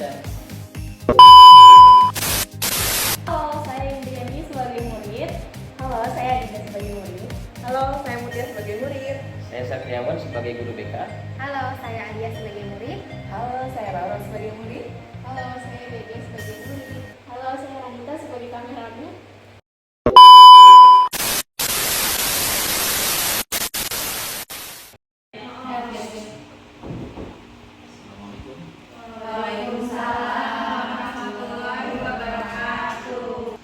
kegiatan. Halo, saya Indriani sebagai murid. Halo, saya Adinda sebagai murid. Halo, saya Mutia sebagai murid. Saya Sakriawan sebagai guru BK. Halo, saya Alia sebagai murid. Halo, saya Laura sebagai murid. Halo, saya Bebe sebagai murid. Halo, saya Ranita sebagai kameramen. Assalamualaikum. Waalaikumsalam warahmatullahi wabarakatuh.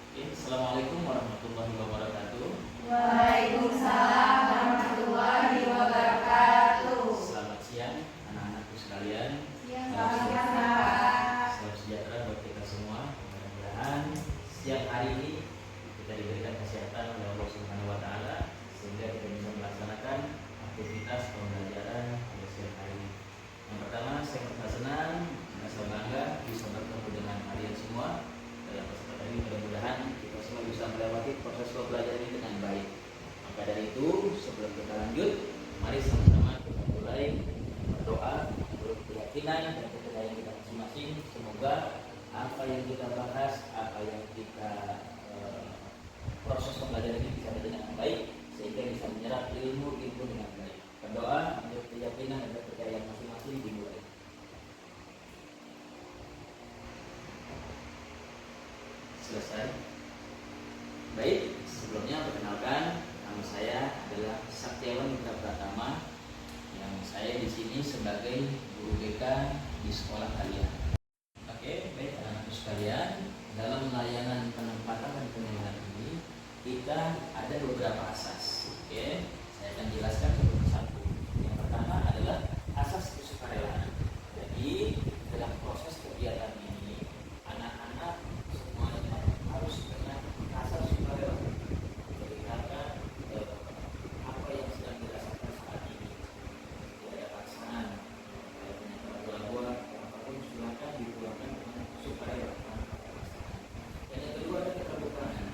Oke, Assalamualaikum warahmatullahi wabarakatuh. Waalaikumsalam warahmatullahi wabarakatuh. Selamat siang anak-anakku sekalian. Selamat siang, Pak. Salam sejahtera buat kita semua. Mudah-mudahan siang hari ini kita diberikan kesehatan oleh Allah Subhanahu wa taala sehingga kita bisa melaksanakan aktivitas pembelajaran pada siang hari ini. Yang pertama, saya merasa senang, merasa bangga bisa bertemu dengan kalian semua dalam kesempatan ini. Mudah-mudahan kita semua bisa melewati proses pembelajaran ini dengan baik. Maka dari itu, sebelum kita lanjut, mari sama-sama kita mulai berdoa menurut keyakinan dan kepercayaan kita masing-masing. Semoga apa yang kita bahas, apa yang kita proses pembelajaran ini bisa berjalan dengan baik sehingga bisa menyerap ilmu dengan baik. Berdoa menurut keyakinan dan kepercayaan masing-masing dimulai. Selesai. Baik, sebelumnya perkenalkan, nama saya adalah Saktiawan Mitra Pratama yang saya di sini sebagai guru BK di sekolah kalian. Oke, baik anak-anakku sekalian, dalam layanan penempatan dan penilaian ini kita ada beberapa asas. Oke, saya akan jelaskan satu persatu. Yang pertama adalah asas kesukarelaan. Jadi dalam proses kegiatan ini anak-anak semuanya harus punya asas sukarela. Jadi karena apa yang sedang dirasakan saat ini tidak ada paksaan, tidak punya gangguan apapun silakan dikeluarkan dengan sukarela. Dan yang kedua ada keterbukaan.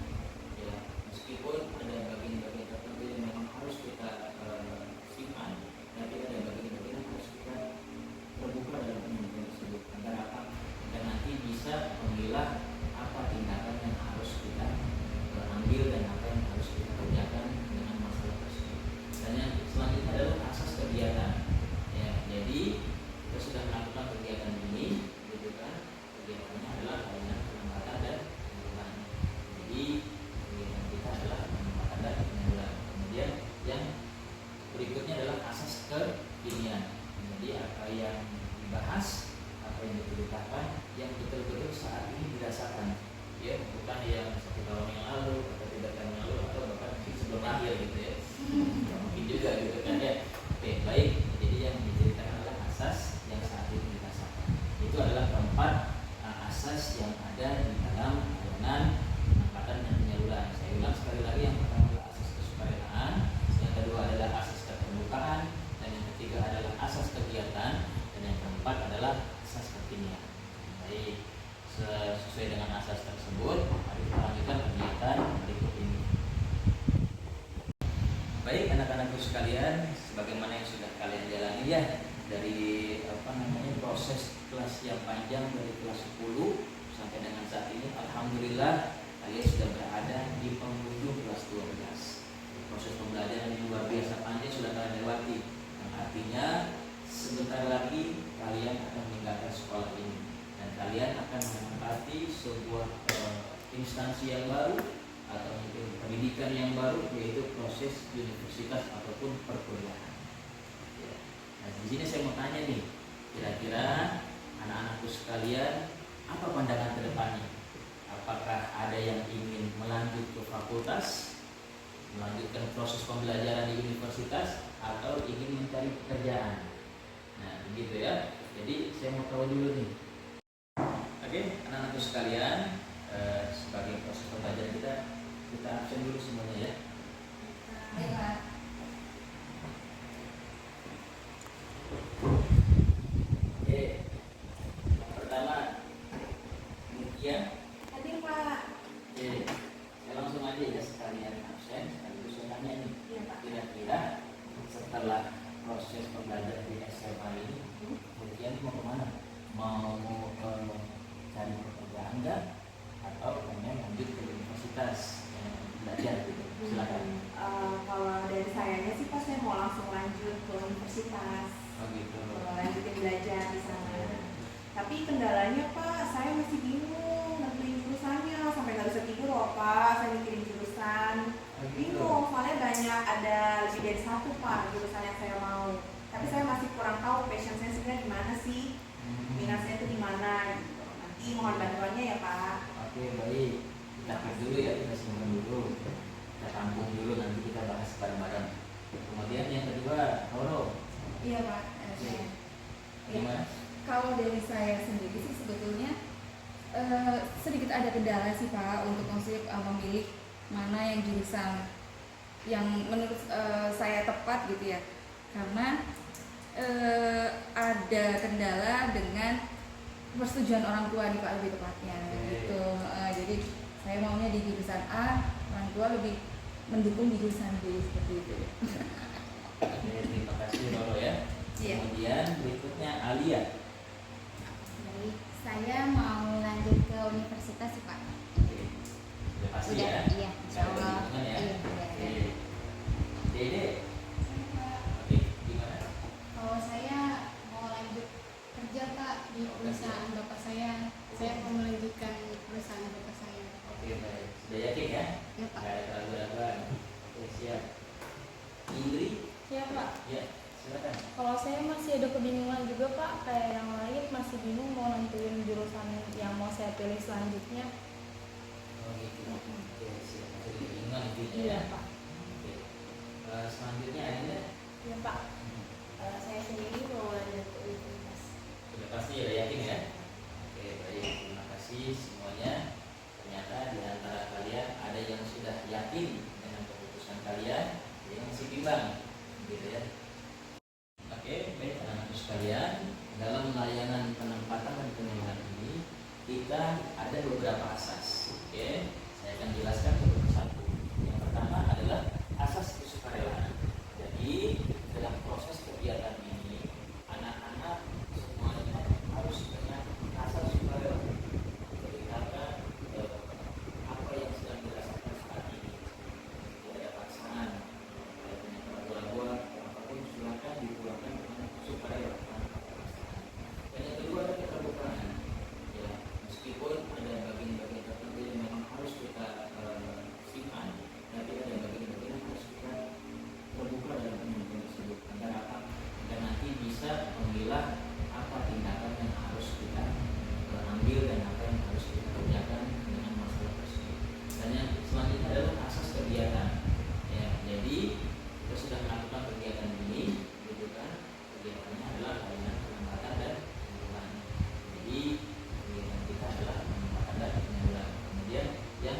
Ya, meskipun ada bagian-bagian tertentu yang memang harus kita simpan, tapi ada bagian-bagian yang harus kita terbuka dalam penyampaian tersebut agar apa? Agar nanti bisa memilah apa tindakan yang harus kita ambil dan apa yang harus kita kerjakan dengan masalah tersebut. Dan yang selanjutnya adalah asas kegiatan. Ya, jadi kita sudah melakukan kegiatan ini, gitu kan? Kegiatannya adalah layanan penempatan dan penanggulangan. Jadi kegiatan kita adalah penempatan dan penanggulangan. Kemudian yang berikutnya adalah asas kekinian. Jadi apa yang dibahas, apa yang diceritakan, yang betul-betul saat ini dirasakan, ya, bukan yang 1 tahun yang lalu atau 3 tahun yang lalu atau bahkan sebelum lahir gitu ya. Ya, mungkin juga gitu kan ya. Oke, baik. Jadi yang diceritakan adalah asas yang saat ini dirasakan. Itu adalah keempat asas yang ada di dalam layanan penempatan dan penyaluran. Saya ulang sekali lagi, yang pertama adalah asas kesukarelaan, yang kedua adalah asas keterbukaan, dan yang ketiga adalah asas kegiatan, dan yang keempat adalah asas kekinian. Baik, sesuai dengan asas tersebut, mari kita lanjutkan kegiatan berikut ini. Baik anak-anakku sekalian, sebagaimana yang sudah kalian jalani ya dari proses kelas yang panjang dari kelas 10 sampai dengan saat ini, alhamdulillah kalian sudah berada di penghujung kelas 12. Proses pembelajaran yang luar biasa panjang sudah kalian lewati, yang artinya sebentar lagi kalian akan meninggalkan sekolah ini dan kalian akan menempati sebuah instansi yang baru atau mungkin pendidikan yang baru, yaitu proses universitas ataupun perkuliahan. Ya. Nah, di sini saya mau tanya nih, kira-kira anak-anakku sekalian, apa pandangan ke depannya? Apakah ada yang ingin melanjut ke fakultas, melanjutkan proses pembelajaran di universitas, atau ingin mencari pekerjaan? Nah, begitu ya. Jadi saya mau tahu dulu nih. Oke, anak-anakku sekalian, sebagai proses pembelajaran kita absen dulu semuanya ya. Baiklah. Oke, yang pertama, Mutia. Hadir, Pak. Oke, saya langsung aja ya sekalian absen, sekaligus saya tanya nih. Iya, Pak. Kira-kira setelah proses pembelajaran di SMA ini, Mutia mau Tapi kendalanya Pak, saya masih bingung nentuin jurusannya, sampai nggak bisa tidur loh Pak, saya mikirin jurusan. Bingung, soalnya banyak, ada lebih dari satu Pak jurusan yang saya mau. Tapi saya masih kurang tahu passion saya sebenarnya di mana sih, minatnya itu di mana gitu. Nanti mohon bantuannya ya Pak. Oke, baik. Kita keep dulu ya, kita simpan dulu. Kita tampung dulu, nanti kita bahas bareng-bareng. Kemudian yang kedua, Roro. Iya Pak, saya. Gimana? Kalau dari saya sendiri sih sebetulnya sedikit ada kendala sih Pak untuk memilih mana yang jurusan yang menurut saya tepat gitu ya, karena ada kendala dengan persetujuan orang tua nih Pak, lebih tepatnya gitu. Jadi saya maunya di jurusan A, orang tua lebih mendukung di jurusan B seperti itu. Oke, terima kasih Roro ya. Iya. Kemudian berikutnya Alia. Baik, saya mau lanjut ke universitas sih Pak. Oke, sudah pasti Udah, ya. iya, insya Nggak ada Allah. kebingungan ya. Iya, udah ada. Oke. Dede. Oke, gimana? Kalau saya mau lanjut kerja Pak di perusahaan bapak saya mau melanjutkan perusahaan bapak saya. Oke, baik. Sudah yakin ya? Ya Pak. Nggak ada keraguan-keraguan. Oke, siap. Indri. Ya Pak, Ya, silakan. kalau saya masih ada kebingungan juga Pak, kayak yang lain masih bingung mau nentuin jurusan yang mau saya pilih selanjutnya. Oh gitu. Oke, siap. Jadi kebingungan intinya ya. Iya Pak. Oke. Selanjutnya Adinda. Iya Pak, saya sendiri mau lanjut ke universitas. Sudah pasti ya, yakin ya? Oke, baik. Terima kasih semuanya. Ternyata di antara kalian ada yang sudah yakin dengan keputusan kalian, ada yang masih bimbang, gitu ya. Oke, baik anak-anak sekalian, dalam layanan penempatan dan penyaluran ini kita ada beberapa asas. Oke, saya akan jelaskan satu persatu. Yang pertama adalah asas kesukarelaan. Jadi dalam proses kegiatan ini anak-anak semuanya harus punya asas sukarela. Jadi karena apa yang sedang dirasakan saat ini tidak ada paksaan, tidak punya keraguan-keraguan, apapun silakan dipulangkan dengan sukarela. Dan yang kedua ada keterbukaan. Ya, meskipun ada bagian-bagian tertentu yang memang harus kita simpan, tapi ada bagian-bagian yang harus kita terbuka dalam penelitian tersebut agar nanti bisa memilah apa tindakan yang harus kita ambil dan apa yang harus kita kerjakan dengan masalah tersebut. Dan yang selanjutnya adalah asas kegiatan. Ya, jadi kita sudah melakukan kegiatan ini, gitu kan? Kegiatannya adalah layanan penempatan dan penyaluran. Jadi kegiatan kita adalah penempatan dan penyaluran. Kemudian yang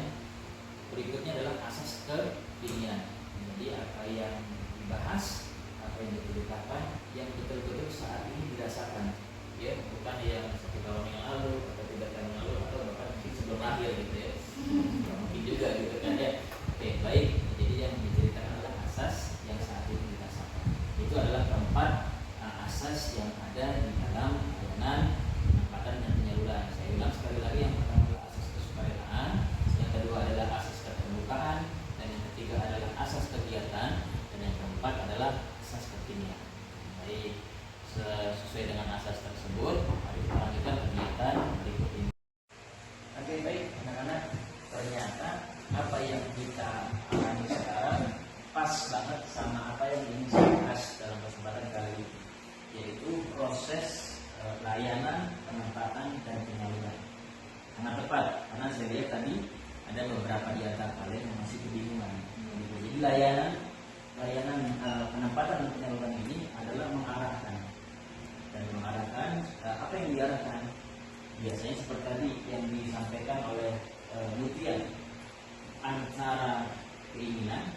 berikutnya adalah asas kekinian. Jadi apa yang dibahas, apa yang diberitakan, yang betul-betul saat ini dirasakan, ya, bukan yang 1 tahun yang lalu atau 3 tahun yang lalu atau bahkan mungkin sebelum lahir gitu ya. Mungkin juga gitu kan ya. Oke, baik. Jadi yang diceritakan adalah asas yang saat ini dirasakan. Itu adalah keempat asas yang ada di dalam layanan penempatan dan penyaluran. Saya ulang sekali lagi, yang pertama adalah asas kesukarelaan, yang kedua adalah asas keterbukaan, dan yang ketiga adalah asas kegiatan, dan yang keempat adalah asas kekinian. Baik, sesuai dengan asas tersebut, mari kita lanjutkan kegiatan berikut ini. Oke, baik anak-anak, ternyata apa yang kita alami sekarang pas banget sama apa yang ingin saya bahas dalam kesempatan kali ini, yaitu proses layanan penempatan dan penyaluran. Sangat tepat, karena saya lihat tadi ada beberapa di antara kalian yang masih kebingungan. Jadi layanan penempatan dan penyaluran ini adalah mengarahkan. Dan mengarahkan apa yang diarahkan? Biasanya seperti tadi yang disampaikan oleh Lutfian, antara keinginan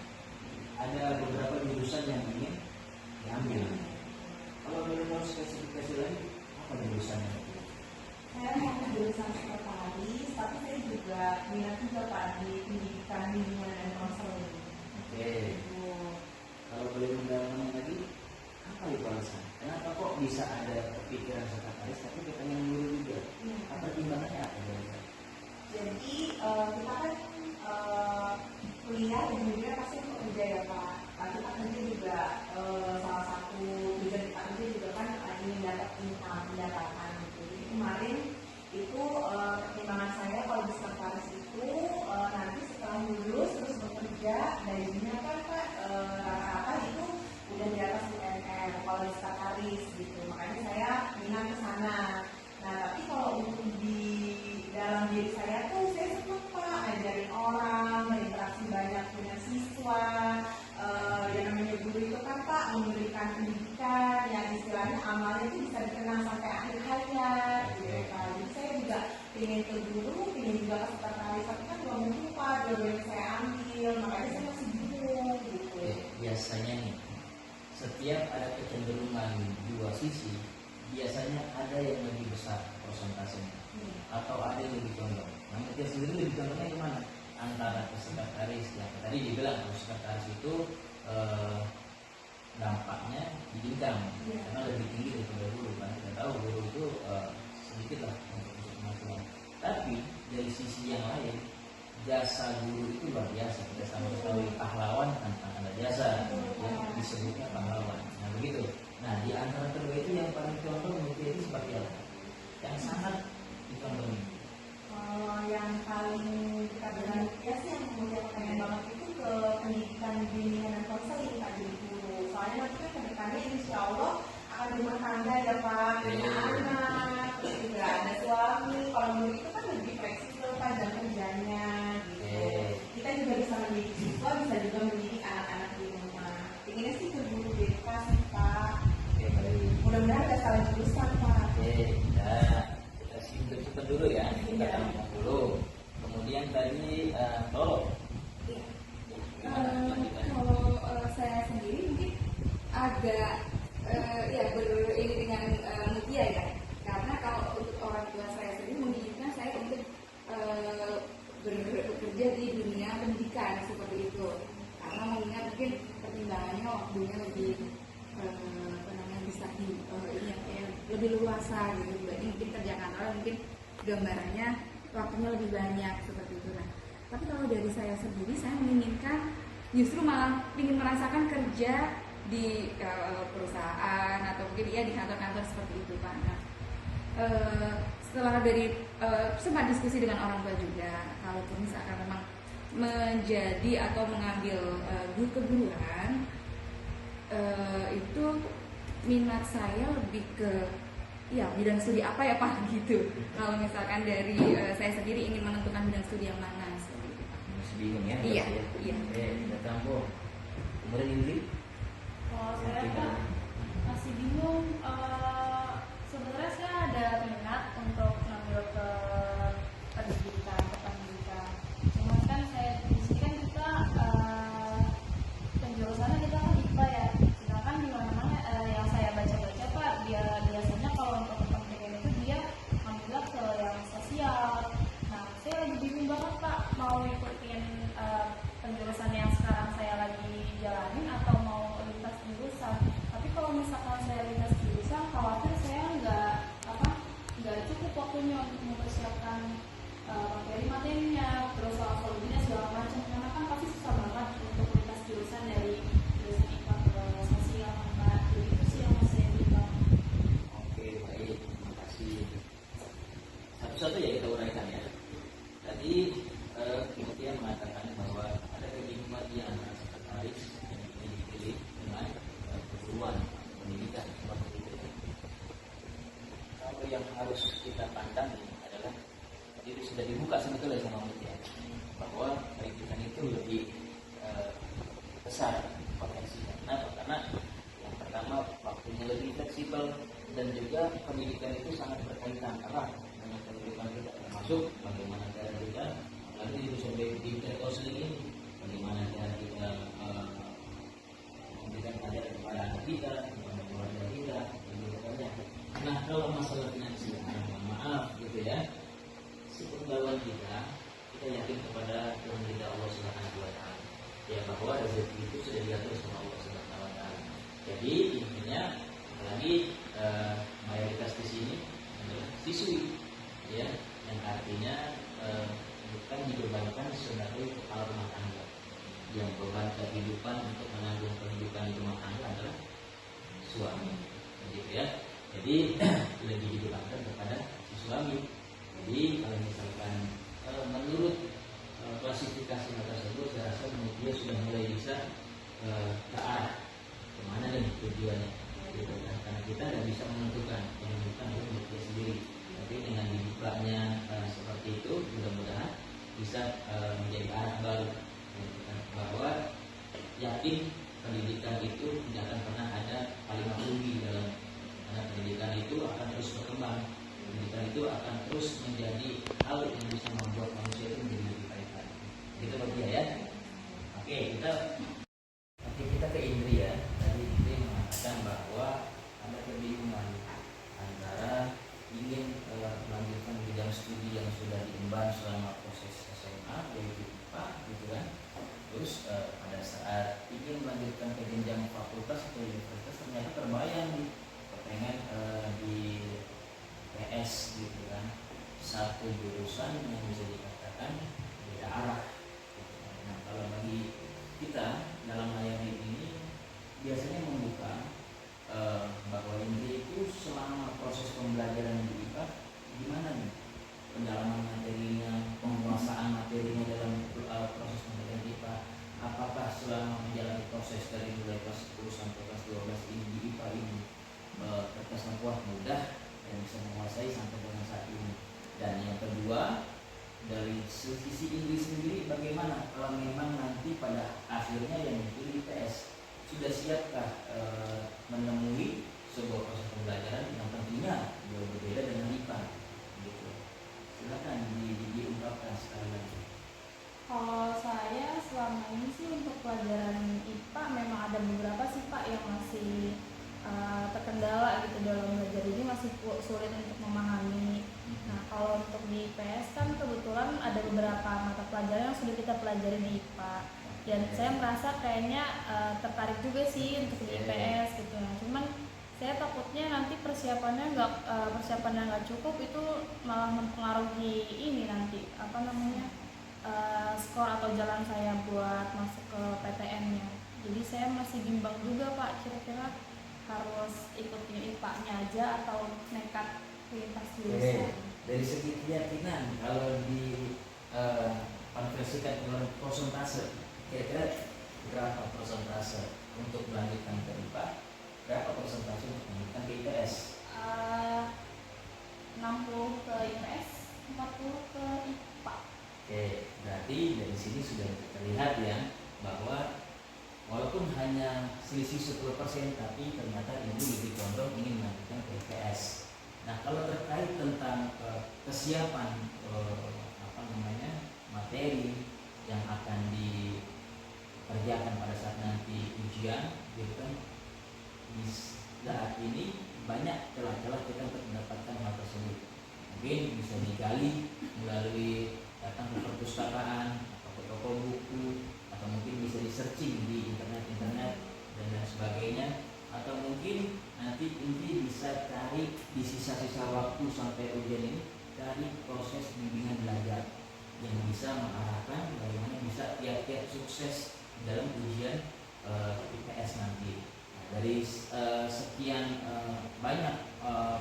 ada beberapa jurusan yang ingin diambil. Kalau boleh tahu spesifikasi lagi, apa jurusannya? Saya mau jurusan sekretaris, tapi saya juga minat juga Pak di pendidikan bimbingan dan konseling. Oke. Kalau boleh mendalami lagi, apa itu alasan? Kenapa kok bisa ada kepikiran sekretaris tapi kita yang guru juga? Apa pertimbangannya apa? Jadi kita kan kuliah dan juga pasti kerja ya Pak. Kita kerja juga salah satu tujuan kita kerja juga kan ingin dapat income, pendapatan gitu. Jadi kemarin itu pertimbangan saya kalau di sekretaris itu nanti setelah lulus terus bekerja gajinya kan Pak rata-rata itu udah di atas UMR kalau di sekretaris gitu, makanya saya minat ke sana. Nah tapi kalau untuk di dalam diri saya tuh saya senang Pak ngajarin orang, berinteraksi banyak dengan siswa. Yang namanya guru itu kan Pak memberikan pendidikan yang istilahnya amalnya itu bisa dikenang sampai akhir hayat gitu Pak. Jadi saya juga ingin ke guru, ingin juga ke sekretaris, tapi kan belum tentu Pak dua-duanya saya ambil, makanya saya masih bingung gitu. Biasanya nih, setiap ada kecenderungan dua sisi, biasanya ada yang lebih besar persentasenya atau ada yang lebih condong. Nah, kita sendiri lebih condongnya kemana? Antara ke sekretaris, yang tadi dibilang kalau sekretaris itu dampaknya di income karena lebih tinggi daripada guru. Kan kita tahu guru itu sedikit lah untuk kemampuan. Tapi dari sisi yang lain, jasa guru itu luar biasa. Kita sama ketahui pahlawan tanpa ada jasa, yang disebutnya pahlawan. Nah begitu. Nah di antara kedua itu yang paling condong menurut itu seperti apa? Yang sangat dicondongi. Yang paling kita bilang ya sih yang kemudian pengen banget itu ke pendidikan bimbingan dan konseling Pak jadi guru. Soalnya nanti kan kedepannya insya Allah akan rumah tangga ya Pak, punya anak, terus juga ada suami. Kalau guru itu kan lebih fleksibel Pak jam kerjanya gitu. Kita juga bisa mendidik siswa, bisa juga mendidik anak-anak di rumah. Inginnya sih ke guru BK sih Pak. Mudah-mudahan nggak salah jurusan Pak. Kita simpen dulu ya. Kita tampung dulu. Kemudian tadi tolong. Kalau saya sendiri mungkin agak ya ini dengan Mutia ya, karena kalau untuk orang tua saya sendiri mendidiknya saya untuk bekerja di dunia pendidikan seperti itu, karena mengingat mungkin pertimbangannya waktunya lebih bisa di ini ya, lebih luasa gitu dibanding mungkin kerja kantoran, mungkin gambarannya waktunya lebih banyak seperti itu. Nah, tapi kalau dari saya sendiri, saya menginginkan justru malah ingin merasakan kerja di perusahaan atau mungkin ya di kantor-kantor seperti itu Pak. Nah, setelah dari sempat diskusi dengan orang tua juga, kalaupun misalkan memang menjadi atau mengambil keguruan, itu minat saya lebih ke ya bidang studi apa ya Pak gitu. Kalau misalkan dari saya sendiri ingin menentukan bidang studi yang mana seperti itu Pak. Masih bingung ya? Iya. Kita tampung. Kemudian Indri? Kalau saya Pak masih bingung. Sebenarnya saya ada minat untuk ngambil ke pendidikan. Cuman kan saya di sini kan kita penjurusannya kita kan IPA ya. Sedangkan di mana-mana yang saya baca-baca Pak, biasanya kalau untuk pendidikan itu dia ngambil ke yang sosial. Nah, saya lagi bingung banget Pak, mau ikutin penjurusan yang sekarang saya lagi jalanin atau mau lintas jurusan. Tapi kalau misalkan saya lintas jurusan, khawatir saya nggak cukup waktunya untuk mempersiapkan materi-materinya, terus soal solusinya segala macam. Karena kan pasti susah banget untuk lintas jurusan dari jurusan IPA ke sosial. Jadi itu sih yang saya bilang. Oke, baik. Terima kasih. Satu-satu ya kita uraikan ya. Tadi kemudian mengatakan bahwa ada kebingungan di antara sekretaris yang dipilih dengan keguruan pendidikan seperti itu. Kalau yang harus kita pandang adalah itu sudah dibuka sebetulnya sama Mutia bahwa pendidikan itu lebih besar potensinya. Kenapa? Karena yang pertama waktunya lebih fleksibel dan juga pendidikan itu sangat berkaitan erat dengan kehidupan kita, termasuk bagaimana cara kita nanti bisa di konseling ini, bagaimana cara kita memberikan pelajaran kepada anak kita, kepada keluarga kita, dan sebagainya. Nah kalau masalah finansial, maaf gitu ya, sepengetahuan kita yakin kepada Tuhan kita Allah Subhanahu Wa Taala, ya bahwa rezeki itu sudah diatur sama Allah Subhanahu Wa Taala. Jadi intinya lagi mayoritas di sini adalah siswi, ya, yang artinya bukan dibebankan sebagai kepala rumah tangga. Yang beban kehidupan untuk menanggung kehidupan rumah tangga adalah suami, begitu ya. Jadi lebih didekatkan kepada si suami. Jadi kalau misalkan menurut klasifikasi hal tersebut, saya rasa dia sudah mulai bisa ke arah kemana nih tujuannya, gitu kan? Karena kita tidak bisa menentukan yang bukan untuk dia sendiri. Tapi dengan dibukanya seperti itu, mudah-mudahan bisa menjadi arah baru, gitu kan? Bahwa yakin pendidikan itu tidak akan pernah ada paling rugi dalam, karena pendidikan itu akan terus berkembang. Pendidikan itu akan terus menjadi hal yang bisa membuat manusia itu menjadi lebih baik lagi. Gitu Bapak ya. Oke, kita ke Indri ya. Tadi Indri mengatakan bahwa ada kebingungan antara ingin melanjutkan bidang studi yang sudah diemban selama proses SMA yaitu IPA, gitu kan. Terus pada saat ingin melanjutkan ke jenjang fakultas atau universitas, ternyata terbayang nih pengen di PS, gitu kan, satu jurusan yang bisa dikatakan beda arah, gitu kan. Nah, kalau bagi kita dalam layanan ini biasanya membuka bahwa ini itu selama proses pembelajaran di IPA gimana nih pendalaman materinya, penguasaan materinya dalam proses pembelajaran IPA. Apakah selama menjalani proses dari mulai kelas 10 sampai kelas 12 ini di IPA ini terkesan wah mudah dan bisa menguasai sampai dengan saat ini. Dan yang kedua, dari sisi Inggris sendiri bagaimana kalau memang nanti pada akhirnya yang dipilih IPS, sudah siapkah menemui sebuah proses pembelajaran yang tentunya jauh berbeda dengan IPA, gitu. Silakan diungkapkan sekali lagi. Kalau saya selama ini sih untuk pelajaran IPA memang ada beberapa sih Pak yang masih terkendala gitu dalam belajar ini, masih sulit untuk memahami. Nah kalau untuk di IPS kan kebetulan ada beberapa mata pelajaran yang sudah kita pelajari di IPA, dan saya merasa kayaknya tertarik juga sih untuk di IPS gitu. Nah, cuman saya takutnya nanti persiapannya nggak cukup, itu malah mempengaruhi ini nanti apa namanya skor atau jalan saya buat masuk ke PTN-nya. Jadi saya masih bimbang juga Pak, kira-kira harus ikutin IPA-nya aja atau nekat lintas jurusan. Dari segi keyakinan, kalau di konversikan dengan persentase, kira-kira berapa persentase untuk melanjutkan ke IPA, berapa persentase untuk melanjutkan ke IPS? 60 ke IPS, 40 ke IPA. Oke, berarti dari sini sudah terlihat ya bahwa walaupun hanya selisih 10%, tapi ternyata ini lebih condong ingin melanjutkan ke IPS. Nah, kalau terkait tentang kesiapan materi yang akan dikerjakan pada saat nanti ujian, gitu kan, di saat ini banyak celah-celah kita untuk mendapatkan hal tersebut. Mungkin bisa digali melalui datang ke perpustakaan atau ke toko buku, atau mungkin bisa di searching di internet dan lain sebagainya, atau mungkin nanti ini bisa cari di sisa-sisa waktu sampai ujian ini, cari proses bimbingan belajar yang bisa mengarahkan bagaimana bisa tiap-tiap sukses dalam ujian IPS nanti. Nah, dari sekian banyak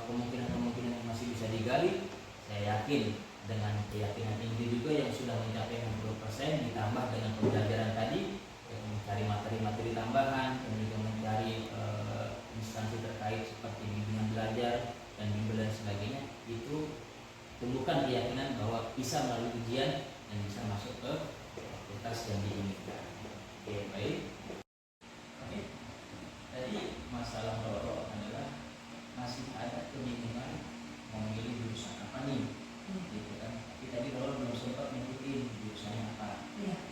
kemungkinan-kemungkinan yang masih bisa digali, saya yakin dengan keyakinan tinggi juga yang sudah mencapai 60%, ditambah dengan pembelajaran tadi, mencari materi-materi tambahan dan juga mencari instansi terkait seperti bimbingan belajar dan bimbel dan sebagainya, itu tumbuhkan keyakinan bahwa bisa melalui ujian dan bisa masuk ke fakultas yang diinginkan. Oke, baik. Oke. Tadi masalah Roro adalah masih ada kebingungan memilih jurusan apa nih, gitu kan. Tapi tadi Roro belum sempat ngikutin jurusannya apa.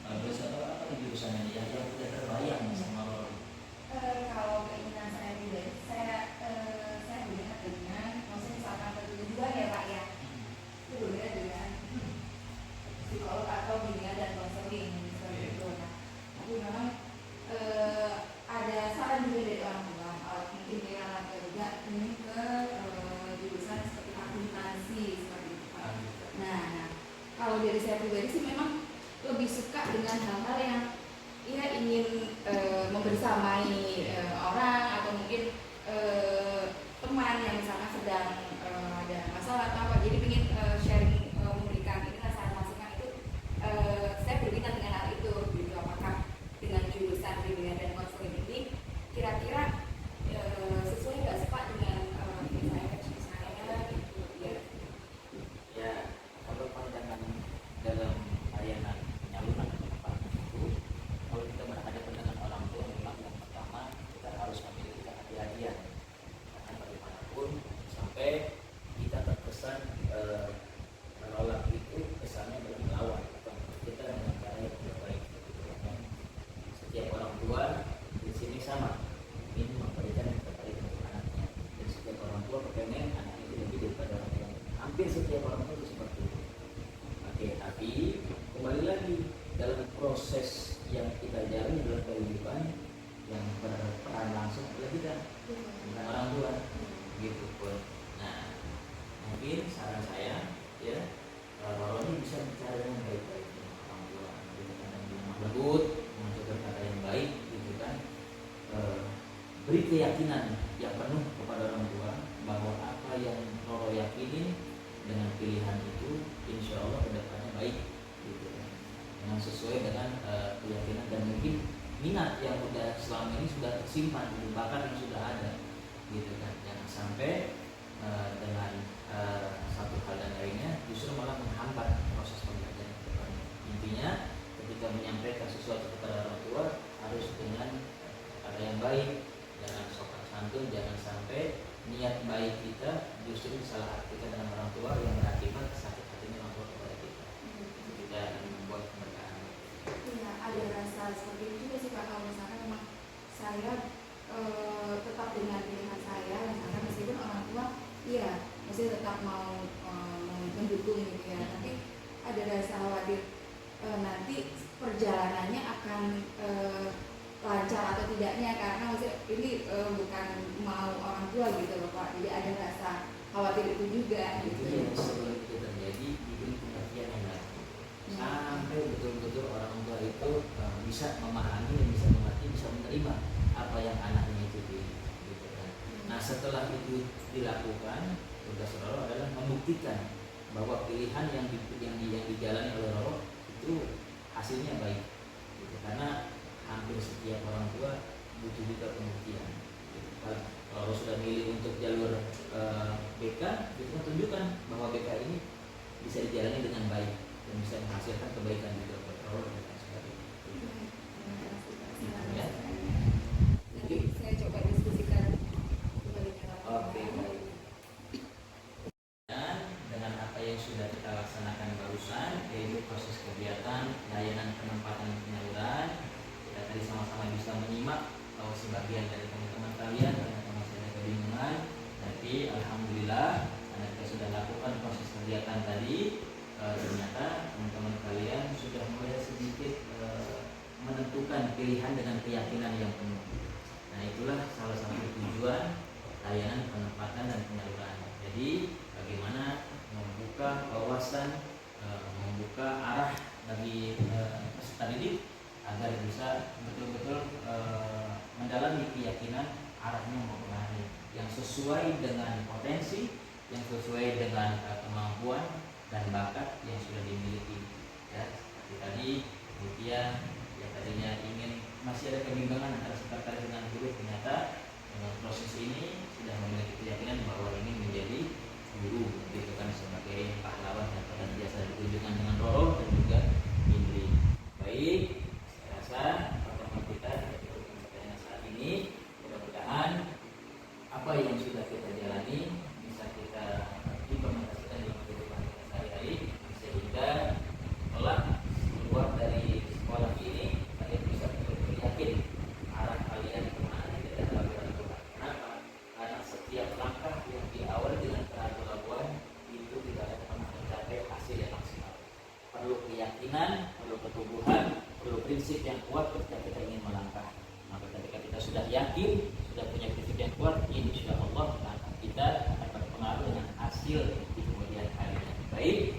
Kalau boleh tahu apa nih jurusannya yang udah terbayang sama Roro? Kalau keinginan saya pribadi, saya melihat dengan, maksudnya misalkan juga ya Pak ya, itu berbeda dengan psikolog atau bimbingan dan konseling seperti itu. Nah, tapi memang ada saran juga dari orang tua, mungkin dari anak juga ingin ke jurusan seperti akuntansi seperti itu Pak. Nah, kalau dari saya pribadi sih memang lebih suka dengan hal-hal yang ia ingin membersamai orang atau mungkin teman yang misalnya hampir setiap orang tua itu seperti itu. Oke, tapi kembali lagi dalam proses yang kita jalani dalam kehidupan yang berperan langsung adalah kita, bukan orang tua, gitu pun. Nah, mungkin saran saya ya, Roro ini bisa bicara dengan baik-baik dengan orang tua, gitu kan, dengan lemah lembut, mengucapkan kata yang baik, gitu kan. Beri keyakinan yang penuh kepada orang tua bahwa apa yang Roro yakinin dengan pilihan itu, insya Allah kedepannya baik, gitu kan. Yang sesuai dengan keyakinan dan mungkin minat yang sudah selama ini sudah tersimpan, bakat yang sudah ada, gitu kan. Jangan sampai dengan satu hal dan lainnya justru malah menghambat proses pembelajaran ke depan. Intinya ketika menyampaikan sesuatu kepada orang tua harus dengan kata yang baik, jangan sopan santun, jangan sampai niat baik kita justru disalahartikan dengan orang tua yang berakibat sakit hatinya orang tua kepada kita. Itu kita akan membuat keberkahan. Iya, ada rasa seperti itu juga sih Pak. Kalau misalkan memang saya tetap dengan pilihan saya, misalkan meskipun orang tua iya masih tetap mau mendukung gitu ya, tapi ada rasa khawatir nanti perjalanannya akan lancar atau tidaknya, karena maksudnya ini bukan mau orang tua gitu loh Pak, jadi ada rasa khawatir itu juga gitu. Itu yang sebelum itu terjadi diberi pengertian yang baik, sampai betul-betul orang tua itu bisa memahami dan bisa mengerti, bisa menerima apa yang anaknya itu gitu kan. Nah setelah itu dilakukan, tugas Roro adalah membuktikan bahwa pilihan yang dijalani oleh Roro itu hasilnya baik, gitu. Karena hampir setiap orang tua butuh juga pembuktian. Gitu. Kalau Roro sudah milih untuk jalur BK, itu tunjukkan bahwa BK ini bisa dijalani dengan baik dan bisa menghasilkan kebaikan juga buat Roro dan sebagainya. Ya. Nanti saya coba diskusikan kembali. Oke, baik. Dan dengan apa yang sudah kita laksanakan barusan, yaitu proses kegiatan layanan penempatan penyaluran, kita tadi sama-sama bisa menyimak bahwa sebagian dari teman-teman kalian ternyata masih ada kebingungan, tapi alhamdulillah karena kita sudah lakukan proses kegiatan tadi, ternyata teman-teman kalian sudah mulai sedikit menentukan pilihan dengan keyakinan yang penuh. Nah itulah salah satu tujuan layanan penempatan dan penyaluran. Jadi bagaimana membuka wawasan, membuka arah bagi peserta didik agar bisa betul-betul mendalami keyakinan arahnya mau kemana, yang sesuai dengan potensi, yang sesuai dengan kemampuan dan bakat yang sudah dimiliki. Ya, seperti tadi kemudian yang tadinya ingin masih ada kebimbangan antara sekretaris dengan guru, ternyata dengan proses ini sudah memiliki keyakinan bahwa ingin menjadi guru, gitu kan, sebagai pahlawan yang pernah biasa ditunjukkan dengan Roro dan juga Indri. Baik, saya rasa pertemuan kita cukup sampai saat ini. Mudah-mudahan apa yang sudah kita jalani bisa kita implementasikan dalam kehidupan kita sehari-hari, sehingga kelak keluar dari sekolah ini kalian bisa betul-betul yakin arah kalian kemana, tidak ada ragu-ragu. Kenapa? Karena setiap langkah yang diawali dengan keraguan itu tidak akan pernah mencapai hasil yang maksimal. Perlu keyakinan, perlu keteguhan, perlu prinsip yang kuat ketika kita ingin melangkah. Maka ketika kita sudah yakin, sudah punya prinsip yang kuat, insya Allah langkah kita akan berpengaruh dengan hasil di kemudian hari. Baik,